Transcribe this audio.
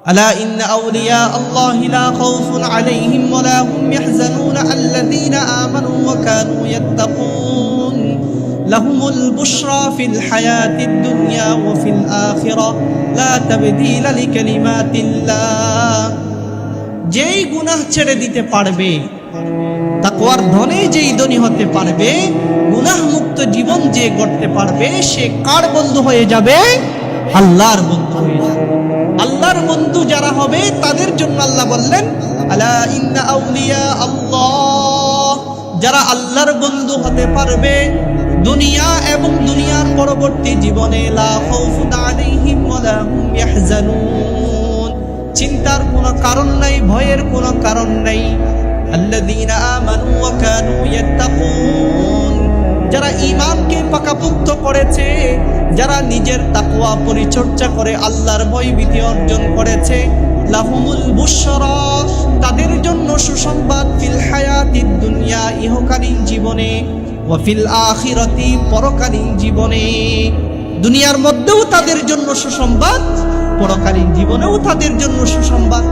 আলা ইন্না আউলিয়া আল্লাহি লা খাউফুন আলাইহিম ওয়া লা হুম ইয়াহজানুন আল্লাযীনা আমানু ওয়া কানু ইয়াত্তাকুন লাহুমুল বুশরা ফিল হায়াতিদ দুনিয়া ওয়া ফিল আখিরাহ লা তাবদীলা লিকালিমাতিল্লাহ। যেই গুনাহ ছেড়ে দিতে পারবে, তাকওয়ার ধনে যেই ধনী হতে পারবে, গুনাহ মুক্ত জীবন যে গড়তে পারবে, সে কার বন্ধু হয়ে যাবে? আল্লাহর বন্ধু হয়ে যাবে। আল্লাহর বন্ধু যারা হবে তাদের জন্য আল্লাহ বললেন আলা ইন্না আউলিয়া আল্লাহ, যারা আল্লাহর বন্ধু হতে পারবে দুনিয়া এবং দুনিয়ার পরবর্তী জীবনে, লা খাউফুন আলাইহিম ওয়া লা হুম ইয়াহজানুন, চিন্তার কোনো কারণ নাই, ভয়ের কোনো কারণ নাই। আল্লাযীনা আমানু ওয়া কানু ইয়াত্তাকুন, যারা ঈমানকে পাকাপোক্ত করেছে, যারা নিজের তাকওয়া পরিচর্যা করে আল্লাহর ভয়ভীতি অর্জন করেছে, লাহুমুল বুশরা, তাদের জন্য সুসংবাদ, ফিল হায়াতিদ দুনিয়া, ইহকালীন জীবনে, ওয়া ফিল আখিরাতি, পরকালীন জীবনে। দুনিয়ার মধ্যেও তাদের জন্য সুসংবাদ, পরকালীন জীবনেও তাদের জন্য সুসংবাদ।